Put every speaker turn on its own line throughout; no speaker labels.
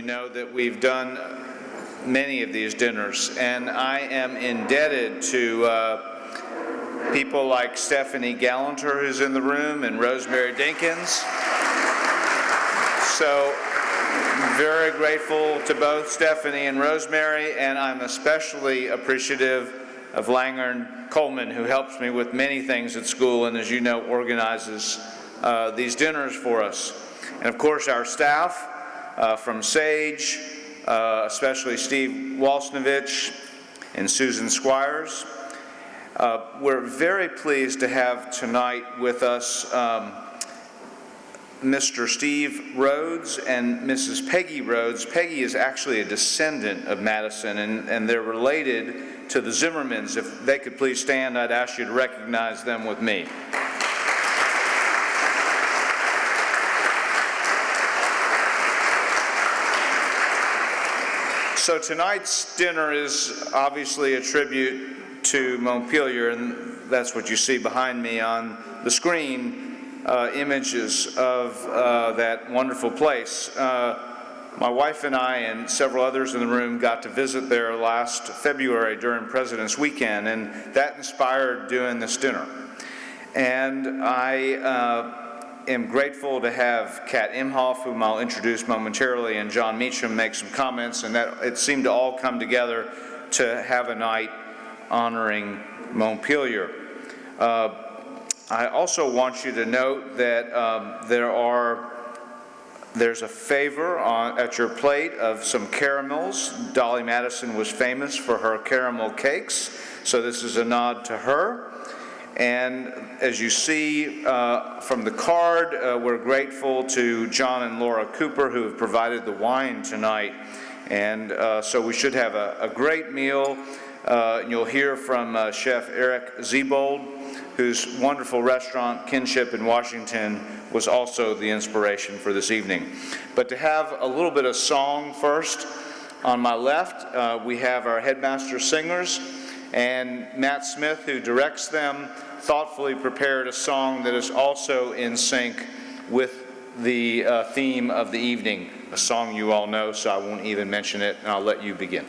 know that we've done many of these dinners, and I am indebted to people like Stephanie Gallanter, who's in the room, and Rosemary Dinkins. So very grateful to both Stephanie and Rosemary, and I'm especially appreciative of Langern Coleman, who helps me with many things at school and, as you know, organizes these dinners for us. And of course our staff from SAGE, especially Steve Walsnovich and Susan Squires. We're very pleased to have tonight with us Mr. Steve Rhodes and Mrs. Peggy Rhodes. Peggy is actually a descendant of Madison, and they're related to the Zimmermans. If they could please stand, I'd ask you to recognize them with me. So tonight's dinner is obviously a tribute to Montpelier, and that's what you see behind me on the screen, images of that wonderful place. My wife and I and several others in the room got to visit there last February during President's Weekend, and that inspired doing this dinner. And I am grateful to have Kat Imhoff, whom I'll introduce momentarily, and Jon Meacham make some comments, and that it seemed to all come together to have a night honoring Montpelier. I also want you to note that there's a favor at your plate of some caramels. Dolly Madison was famous for her caramel cakes, so this is a nod to her. And as you see from the card, we're grateful to John and Laura Cooper, who have provided the wine tonight. And so we should have a great meal. You'll hear from Chef Eric Ziebold, whose wonderful restaurant, Kinship in Washington, was also the inspiration for this evening. But to have a little bit of song first, on my left, we have our headmaster singers, and Matt Smith, who directs them, thoughtfully prepared a song that is also in sync with the theme of the evening, a song you all know, so I won't even mention it, and I'll let you begin.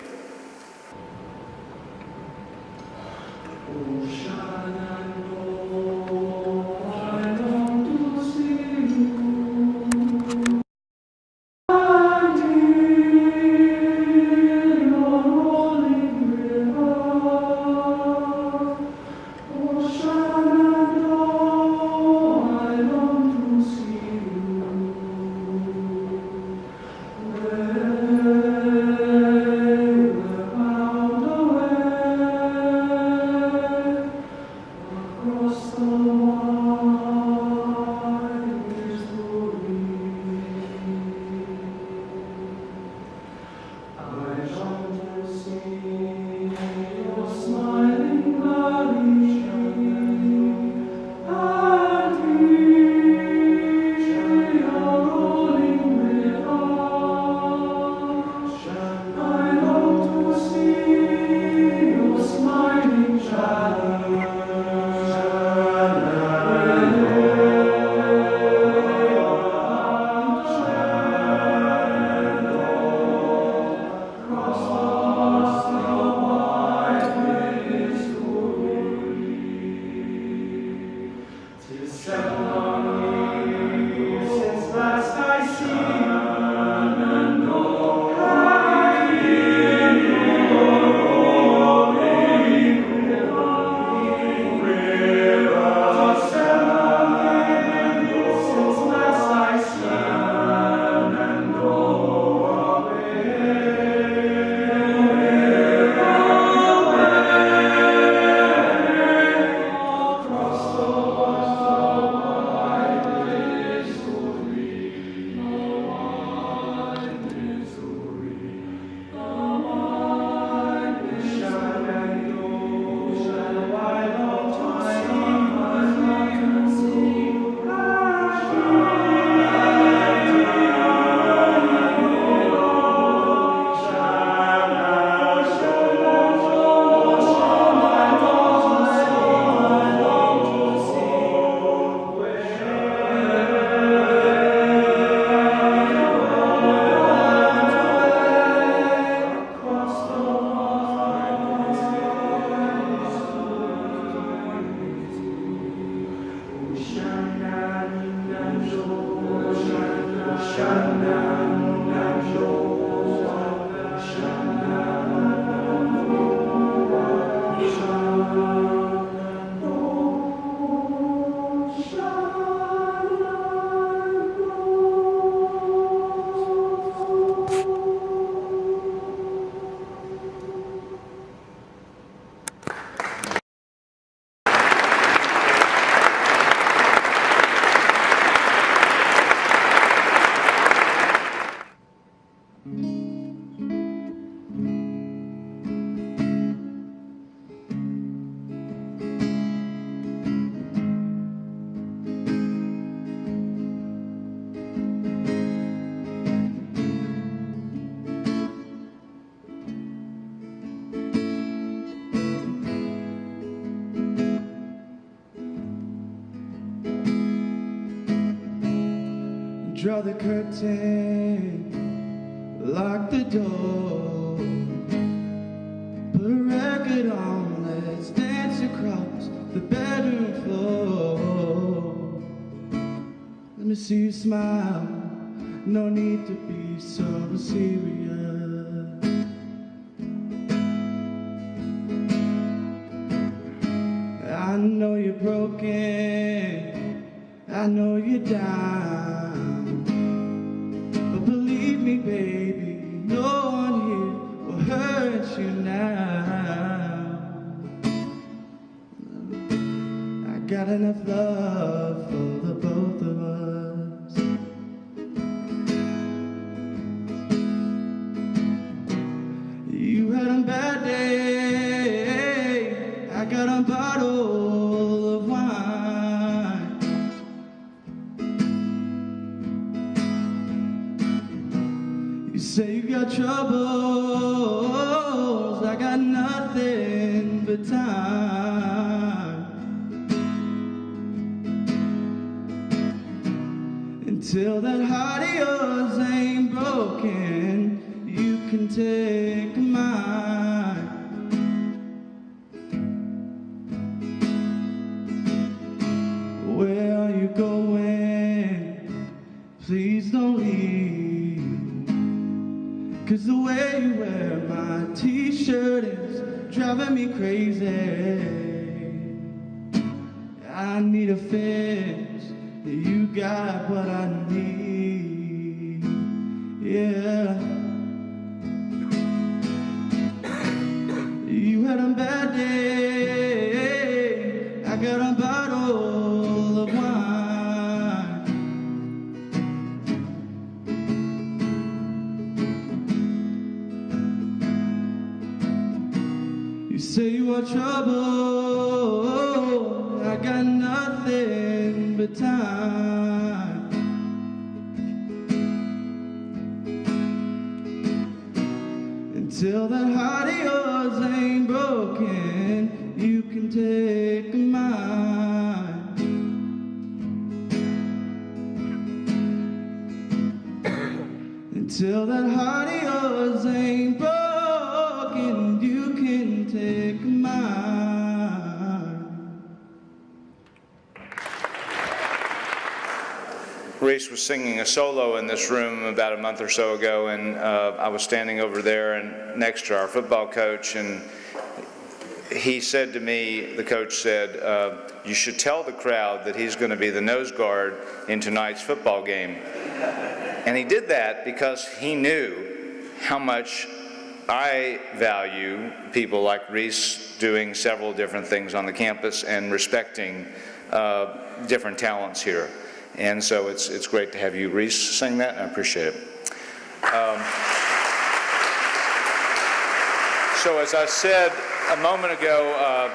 Draw the curtain, lock the door, put a record on, let's dance across the bedroom floor. Let me see you smile, no need to be so serious. I know you're broken, I know you're down, but believe me baby, no one here will hurt you now. I got enough love for the both of us. You had a bad day, I got a bottle of wine. You say you got troubles, I got nothing but time. Until that heart of yours ain't broken, you can take mine. Where are you going? Please don't leave. 'Cause the way you wear my t-shirt is driving me crazy. I need a fix, you got what I need. Yeah. You had a bad day, I got a bottle of wine. You say you want trouble, I got nothing but time. Until that heart of yours ain't broken, you can take mine. Until that heart of yours ain't broken, you can take mine.
Reese was singing a solo in this room about a month or so ago, and I was standing over there and next to our football coach, and he said to me, the coach said, you should tell the crowd that he's going to be the nose guard in tonight's football game. And he did that because he knew how much I value people like Reese doing several different things on the campus and respecting different talents here. And so it's great to have you, Reese, sing that, and I appreciate it. So as I said a moment ago,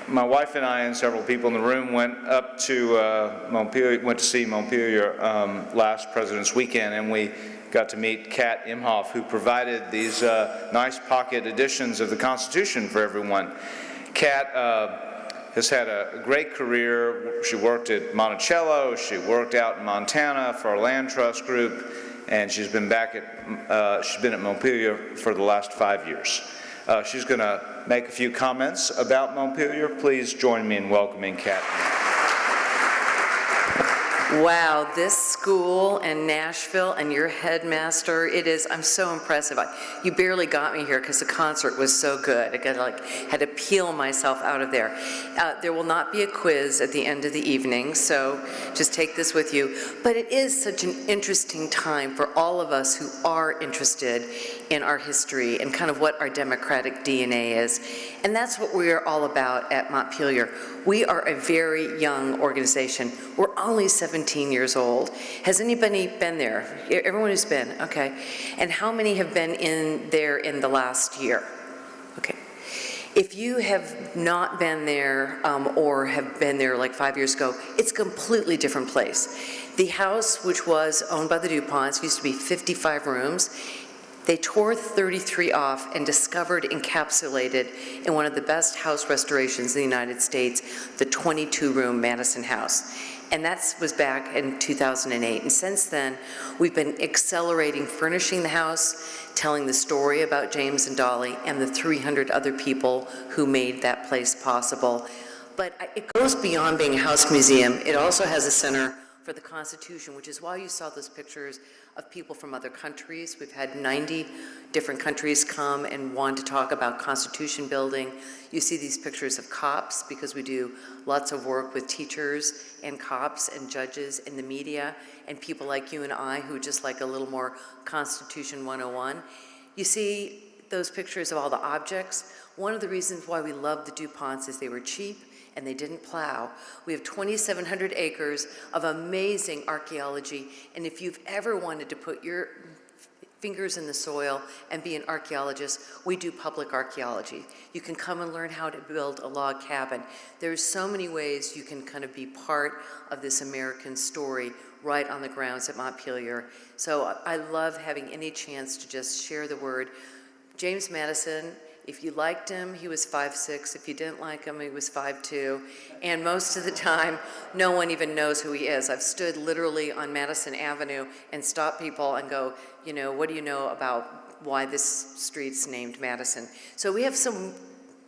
my wife and I and several people in the room went up to Montpelier, went to see Montpelier last President's Weekend, and we got to meet Kat Imhoff, who provided these nice pocket editions of the Constitution for everyone. Kat has had a great career. She worked at Monticello, she worked out in Montana for our land trust group, and she's been back at Montpelier for the last 5 years. She's going to make a few comments about Montpelier. Please join me in welcoming Kat.
Wow, this school and Nashville and your headmaster. I'm so impressive. You barely got me here because the concert was so good. Had to peel myself out of there. There will not be a quiz at the end of the evening, so just take this with you. But it is such an interesting time for all of us who are interested in our history and kind of what our democratic DNA is. And that's what we're all about at Montpelier. We are a very young organization. We're only 17 years old. Has anybody been there? Everyone who's been, okay. And how many have been in there in the last year? Okay. If you have not been there or have been there like 5 years ago, it's a completely different place. The house, which was owned by the DuPonts, used to be 55 rooms. They tore 33 off and discovered encapsulated in one of the best house restorations in the United States, the 22-room Madison House. And that was back in 2008. And since then, we've been accelerating furnishing the house, telling the story about James and Dolly and the 300 other people who made that place possible. But it goes beyond being a house museum. It also has a center for the Constitution, which is why you saw those pictures of people from other countries. We've had 90 different countries come and want to talk about Constitution building. You see these pictures of cops because we do lots of work with teachers and cops and judges and the media and people like you and I who just like a little more Constitution 101. You see those pictures of all the objects. One of the reasons why we love the DuPonts is they were cheap and they didn't plow. We have 2,700 acres of amazing archaeology, and if you've ever wanted to put your fingers in the soil and be an archaeologist, we do public archaeology. You can come and learn how to build a log cabin. There's so many ways you can kind of be part of this American story right on the grounds at Montpelier. So I love having any chance to just share the word. James Madison, if you liked him, he was 5'6". If you didn't like him, he was 5'2". And most of the time, no one even knows who he is. I've stood literally on Madison Avenue and stopped people and go, you know, what do you know about why this street's named Madison? So we have some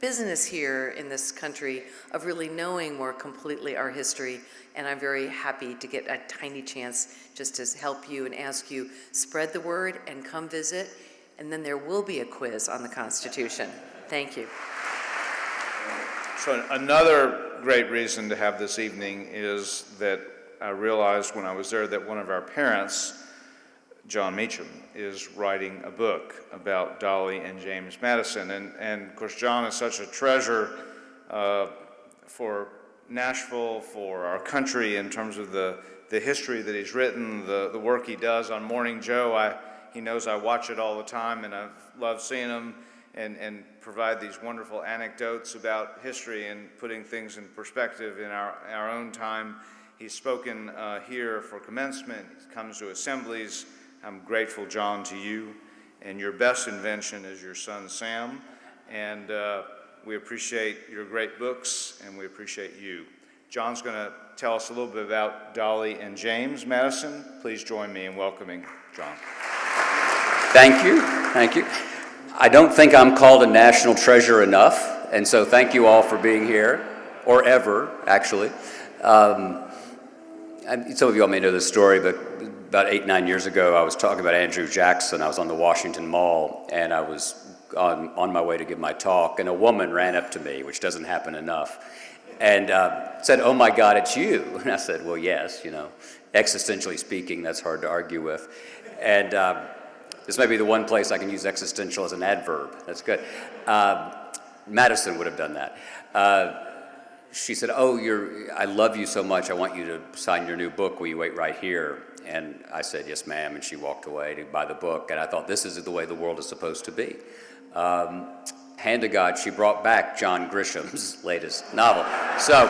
business here in this country of really knowing more completely our history. And I'm very happy to get a tiny chance just to help you and ask you, spread the word and come visit. And then there will be a quiz on the Constitution. Thank you.
So another great reason to have this evening is that I realized when I was there that one of our parents, Jon Meacham, is writing a book about Dolly and James Madison. And of course, Jon is such a treasure for Nashville, for our country in terms of the history that he's written, the work he does on Morning Joe. He knows I watch it all the time, and I've loved seeing him and provide these wonderful anecdotes about history and putting things in perspective in our own time. He's spoken here for commencement. He comes to assemblies. I'm grateful, Jon, to you. And your best invention is your son, Sam. And we appreciate your great books, and we appreciate you. Jon's going to tell us a little bit about Dolly and James Madison. Please join me in welcoming Jon.
Thank you. Thank you. I don't think I'm called a national treasure enough, and so thank you all for being here, or ever, actually. And some of you all may know this story, but about 8-9 years ago, I was talking about Andrew Jackson. I was on the Washington Mall, and I was on my way to give my talk, and a woman ran up to me, which doesn't happen enough, and said, "Oh my God, it's you." And I said, "Well, yes, you know, existentially speaking, that's hard to argue with." And this may be the one place I can use existential as an adverb. That's good. Madison would have done that. She said, "Oh, I love you so much. I want you to sign your new book. Will you wait right here?" And I said, "Yes, ma'am." And she walked away to buy the book. And I thought, this is the way the world is supposed to be. Hand to God, she brought back John Grisham's latest novel. So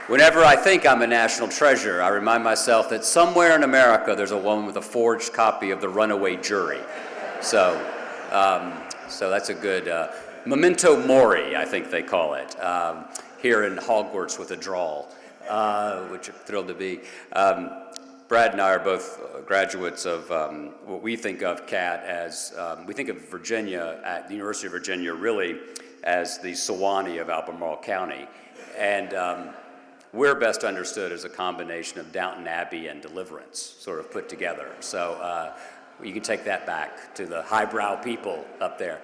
whenever I think I'm a national treasure, I remind myself that somewhere in America there's a woman with a forged copy of The Runaway Jury. So that's a good memento mori, I think they call it, here in Hogwarts with a drawl, which I'm thrilled to be. Brad and I are both graduates of what we think of, Kat, as, we think of Virginia, at the University of Virginia, really as the Sewanee of Albemarle County. And we're best understood as a combination of Downton Abbey and Deliverance, sort of put together. So you can take that back to the highbrow people up there.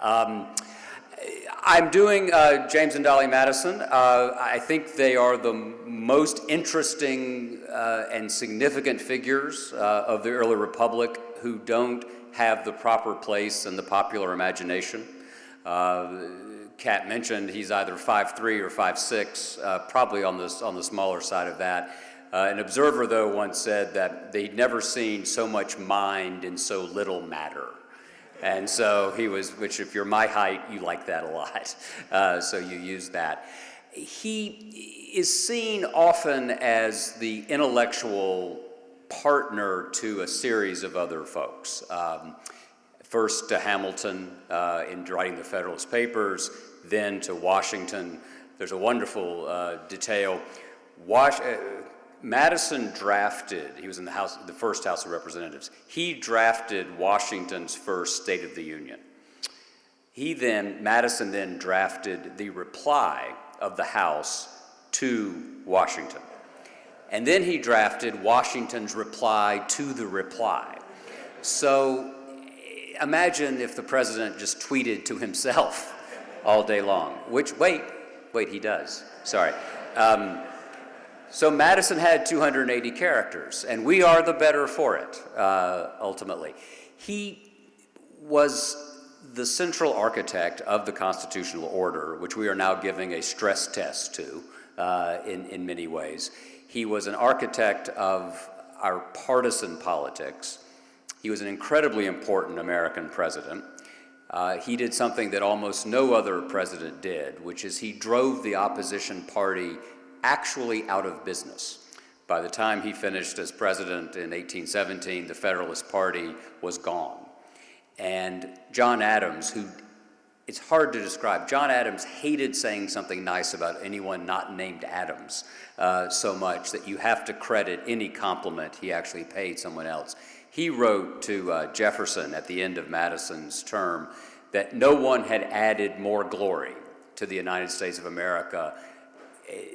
I'm doing James and Dolly Madison. I think they are the most interesting and significant figures of the early republic who don't have the proper place in the popular imagination. Kat mentioned he's either 5'3" or 5'6", probably on the smaller side of that. An observer, though, once said that they'd never seen so much mind in so little matter. And so he was, which if you're my height, you like that a lot. So you use that. He is seen often as the intellectual partner to a series of other folks. First to Hamilton in writing the Federalist Papers, then to Washington. There's a wonderful detail. Madison drafted, he was in the first House of Representatives, he drafted Washington's first State of the Union. Madison then drafted the reply of the House to Washington. And then he drafted Washington's reply to the reply. So imagine if the president just tweeted to himself all day long, which, wait, he does, sorry. So Madison had 280 characters, and we are the better for it, ultimately. He was the central architect of the constitutional order, which we are now giving a stress test to in many ways. He was an architect of our partisan politics. He was an incredibly important American president. He did something that almost no other president did, which is he drove the opposition party actually out of business. By the time he finished as president in 1817, the Federalist Party was gone. And John Adams, who it's hard to describe, John Adams hated saying something nice about anyone not named Adams so much that you have to credit any compliment he actually paid someone else. He wrote to Jefferson at the end of Madison's term that no one had added more glory to the United States of America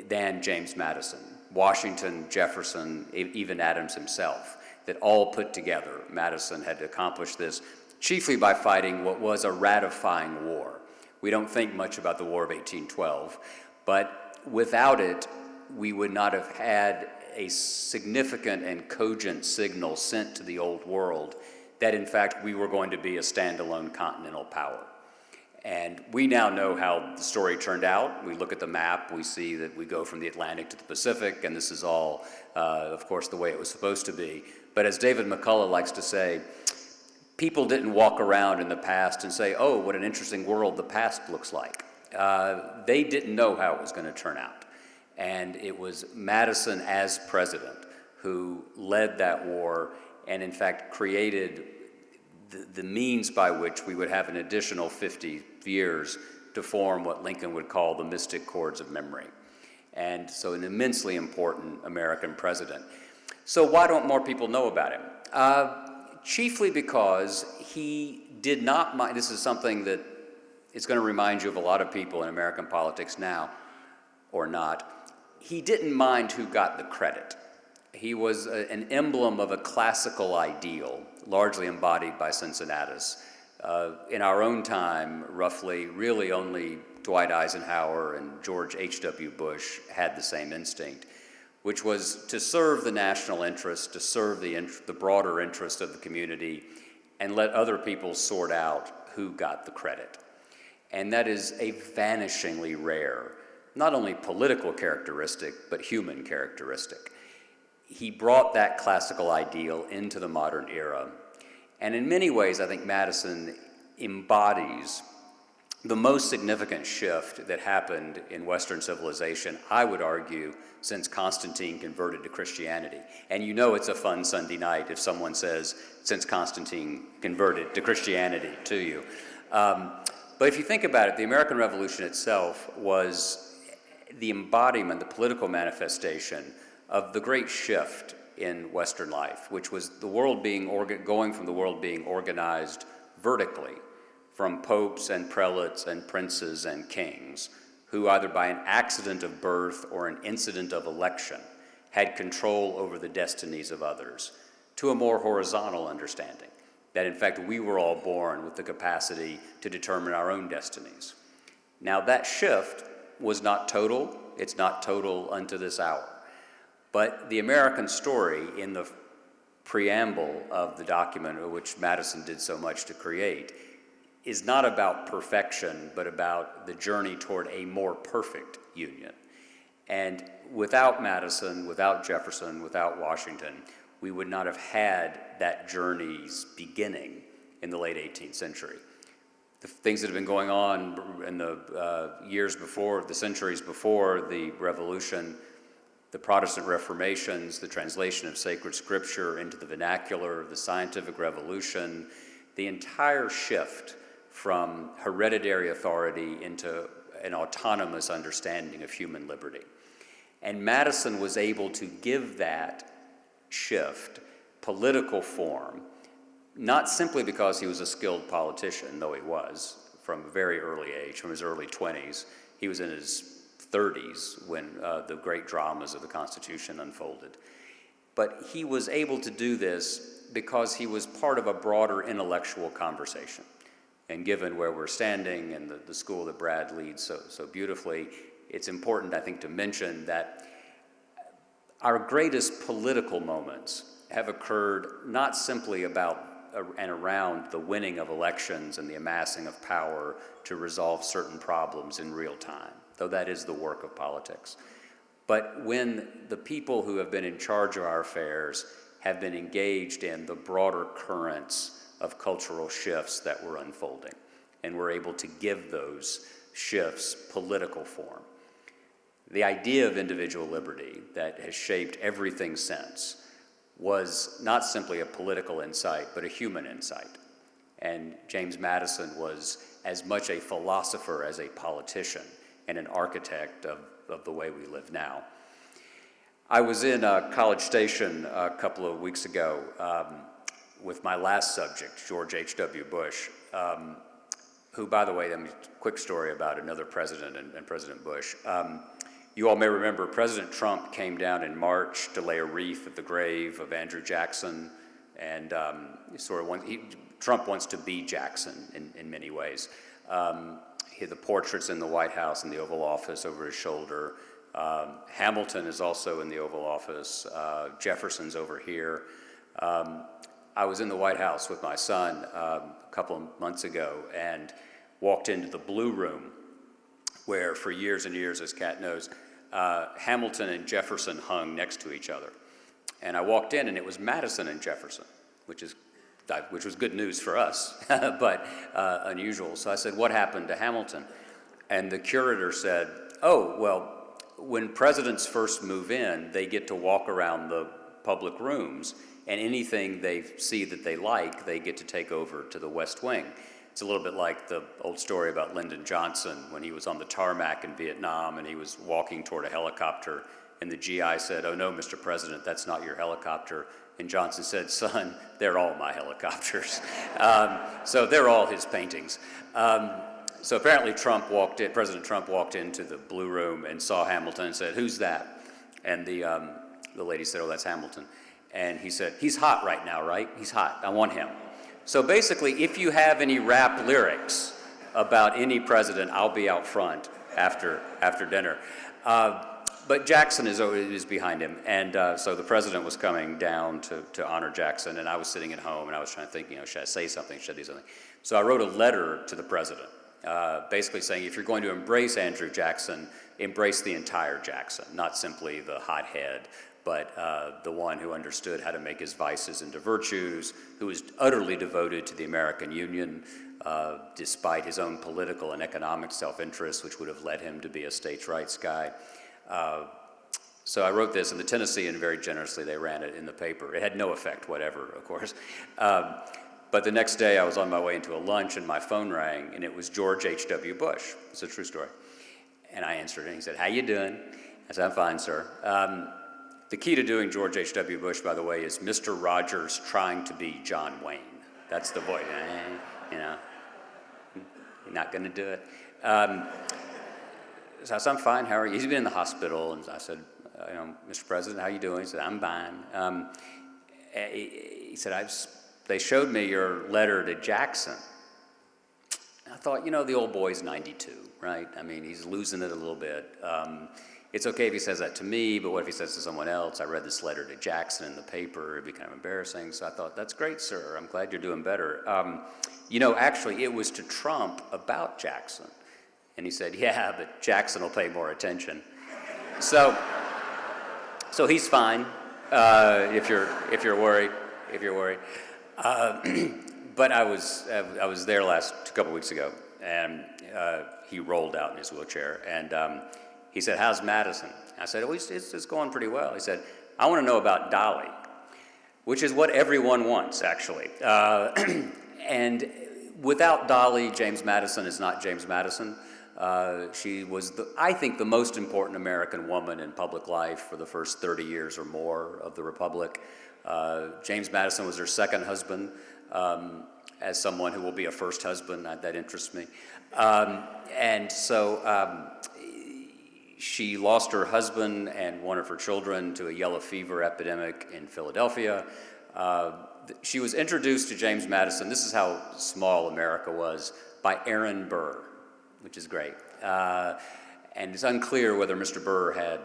than James Madison. Washington, Jefferson, even Adams himself, that all put together, Madison had accomplished this, chiefly by fighting what was a ratifying war. We don't think much about the War of 1812, but without it, we would not have had a significant and cogent signal sent to the old world that in fact we were going to be a standalone continental power. And we now know how the story turned out. We look at the map, we see that we go from the Atlantic to the Pacific, and this is all, of course, the way it was supposed to be. But as David McCullough likes to say, people didn't walk around in the past and say, oh, what an interesting world the past looks like. They didn't know how it was going to turn out. And it was Madison as president who led that war and in fact created the means by which we would have an additional 50 years to form what Lincoln would call the mystic chords of memory. And so an immensely important American president. So why don't more people know about him? Chiefly because he did not mind, this is something that is going to remind you of a lot of people in American politics now, or not. He didn't mind who got the credit. He was an emblem of a classical ideal, largely embodied by Cincinnatus. In our own time, roughly, really only Dwight Eisenhower and George H.W. Bush had the same instinct, which was to serve the national interest, to serve the broader interest of the community, and let other people sort out who got the credit. And that is a vanishingly rare, not only political characteristic, but human characteristic. He brought that classical ideal into the modern era. And in many ways, I think Madison embodies the most significant shift that happened in Western civilization, I would argue, since Constantine converted to Christianity. And you know it's a fun Sunday night if someone says, since Constantine converted to Christianity to you. But if you think about it, the American Revolution itself was the embodiment, the political manifestation of the great shift in Western life, which was the world being going from the world being organized vertically, from popes and prelates and princes and kings, who either by an accident of birth or an incident of election had control over the destinies of others, to a more horizontal understanding, that in fact we were all born with the capacity to determine our own destinies. Now that shift was not total, it's not total unto this hour, but the American story in the preamble of the document, which Madison did so much to create, is not about perfection, but about the journey toward a more perfect union. And without Madison, without Jefferson, without Washington, we would not have had that journey's beginning in the late 18th century. The things that have been going on in the years before, the centuries before the Revolution, the Protestant Reformations, the translation of sacred scripture into the vernacular, the scientific revolution, the entire shift from hereditary authority into an autonomous understanding of human liberty. And Madison was able to give that shift political form, not simply because he was a skilled politician, though he was from a very early age, from his early 20s. He was in his 30s when the great dramas of the Constitution unfolded. But he was able to do this because he was part of a broader intellectual conversation. And given where we're standing and the school that Brad leads so beautifully, it's important, I think, to mention that our greatest political moments have occurred not simply about and around the winning of elections and the amassing of power to resolve certain problems in real time, though that is the work of politics. But when the people who have been in charge of our affairs have been engaged in the broader currents of cultural shifts that were unfolding, and we're able to give those shifts political form. The idea of individual liberty that has shaped everything since was not simply a political insight, but a human insight. And James Madison was as much a philosopher as a politician and an architect of the way we live now. I was in College Station a couple of weeks ago with my last subject, George H.W. Bush, who, by the way, a quick story about another president and President Bush. You all may remember President Trump came down in March to lay a wreath at the grave of Andrew Jackson, and Trump wants to be Jackson in many ways. He had the portraits in the White House and the Oval Office over his shoulder. Hamilton is also in the Oval Office. Jefferson's over here. I was in the White House with my son a couple of months ago and walked into the Blue Room, where for years and years, as Kat knows, Hamilton and Jefferson hung next to each other. And I walked in and it was Madison and Jefferson, which was good news for us, but unusual. So I said, "What happened to Hamilton?" And the curator said, "Oh, well, when presidents first move in, they get to walk around the public rooms, and anything they see that they like, they get to take over to the West Wing." It's a little bit like the old story about Lyndon Johnson when he was on the tarmac in Vietnam and he was walking toward a helicopter, and the GI said, "Oh no, Mr. President, that's not your helicopter." And Johnson said, "Son, they're all my helicopters." So they're all his paintings. So apparently President Trump walked into the Blue Room and saw Hamilton and said, "Who's that?" And the lady said, "Oh, that's Hamilton." And he said, "He's hot right now, right? He's hot. I want him." So basically, if you have any rap lyrics about any president, I'll be out front after dinner. But Jackson is behind him. And so the president was coming down to honor Jackson, and I was sitting at home, and I was trying to think, should I say something? Should I do something? So I wrote a letter to the president, basically saying, if you're going to embrace Andrew Jackson, embrace the entire Jackson, not simply the hothead, but the one who understood how to make his vices into virtues, who was utterly devoted to the American Union, despite his own political and economic self-interest, which would have led him to be a states' rights guy. So I wrote this, and the Tennessean, very generously, they ran it in the paper. It had no effect whatever, of course. But the next day, I was on my way into a lunch, and my phone rang, and it was George H.W. Bush. It's a true story. And I answered, and he said, "How you doing?" I said, "I'm fine, sir." The key to doing George H.W. Bush, by the way, is Mr. Rogers trying to be John Wayne. That's the voice. You're not going to do it. so I said, I'm fine, how are you? He's been in the hospital, and I said, Mr. President, how you doing? He said, I'm fine. He said, they showed me your letter to Jackson. I thought, the old boy's 92, right? I mean, he's losing it a little bit. It's okay if he says that to me, but what if he says to someone else? I read this letter to Jackson in the paper. It'd be kind of embarrassing. So I thought, that's great, sir. I'm glad you're doing better. Actually, it was to Trump about Jackson. And he said, yeah, but Jackson will pay more attention. So he's fine, if you're worried. But I was there a couple weeks ago, and he rolled out in his wheelchair, and he said, how's Madison? I said, it's going pretty well. He said, I want to know about Dolly, which is what everyone wants, actually. And without Dolly, James Madison is not James Madison. She was, I think, the most important American woman in public life for the first 30 years or more of the Republic. James Madison was her second husband. As someone who will be a first husband, that interests me. And so she lost her husband and one of her children to a yellow fever epidemic in Philadelphia. She was introduced to James Madison, this is how small America was, by Aaron Burr, which is great. And it's unclear whether Mr. Burr had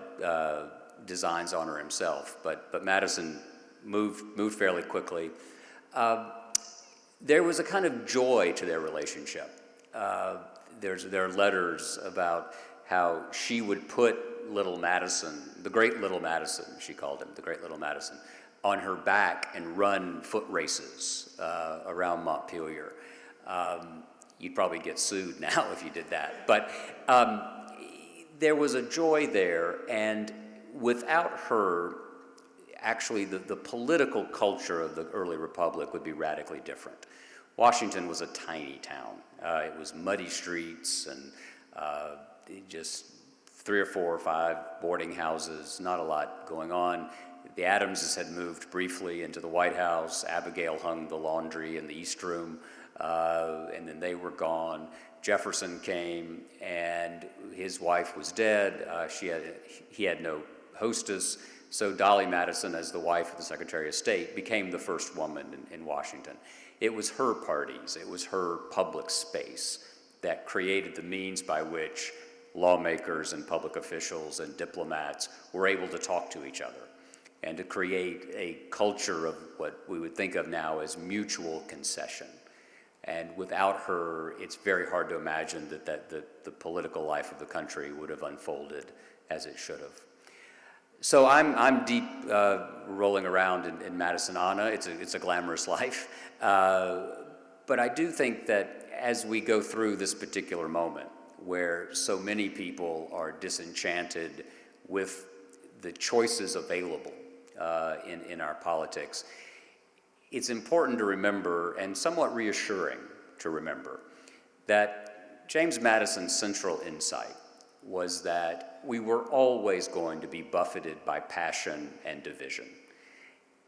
designs on her himself, but Madison moved fairly quickly. There was a kind of joy to their relationship. There are letters about how she would put little Madison, the great little Madison, she called him, the great little Madison, on her back and run foot races around Montpelier. You'd probably get sued now if you did that. But there was a joy there, and without her, actually the political culture of the early republic would be radically different. Washington was a tiny town. It was muddy streets and just 3 or 4 or 5 boarding houses, not a lot going on. The Adamses had moved briefly into the White House. Abigail hung the laundry in the East Room, and then they were gone. Jefferson came, and his wife was dead. He had no hostess. So Dolly Madison, as the wife of the Secretary of State, became the first woman in Washington. It was her parties, it was her public space that created the means by which lawmakers and public officials and diplomats were able to talk to each other and to create a culture of what we would think of now as mutual concession. And without her, it's very hard to imagine that the political life of the country would have unfolded as it should have. So I'm deep rolling around in Madison Anna. It's a glamorous life. But I do think that as we go through this particular moment, where so many people are disenchanted with the choices available in our politics, it's important to remember, and somewhat reassuring to remember, that James Madison's central insight was that we were always going to be buffeted by passion and division.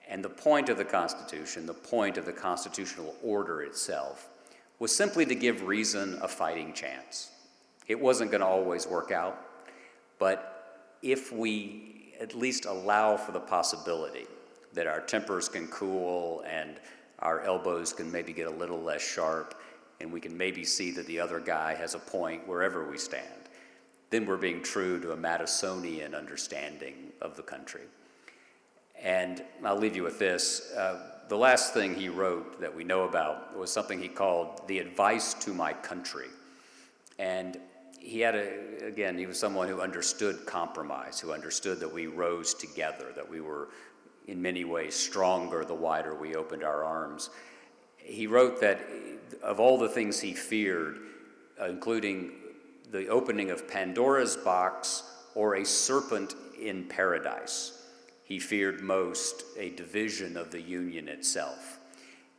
And the point of the Constitution, the point of the constitutional order itself, was simply to give reason a fighting chance. It wasn't going to always work out, but if we at least allow for the possibility that our tempers can cool and our elbows can maybe get a little less sharp, and we can maybe see that the other guy has a point wherever we stand, then we're being true to a Madisonian understanding of the country. And I'll leave you with this. The last thing he wrote that we know about was something he called The Advice to My Country. And he was someone who understood compromise, who understood that we rose together, that we were in many ways stronger the wider we opened our arms. He wrote that of all the things he feared, including the opening of Pandora's box or a serpent in paradise, he feared most a division of the Union itself.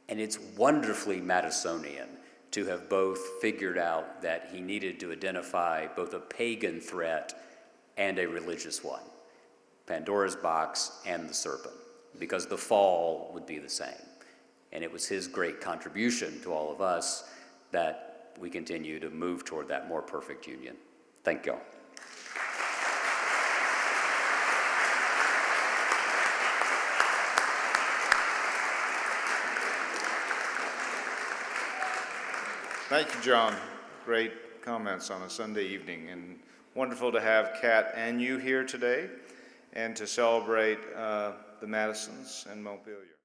And it's wonderfully Madisonian to have both figured out that he needed to identify both a pagan threat and a religious one, Pandora's box and the serpent, because the fall would be the same. And it was his great contribution to all of us that we continue to move toward that more perfect union. Thank you all.
Thank you, John. Great comments on a Sunday evening, and wonderful to have Kat and you here today and to celebrate the Madisons and Montpelier.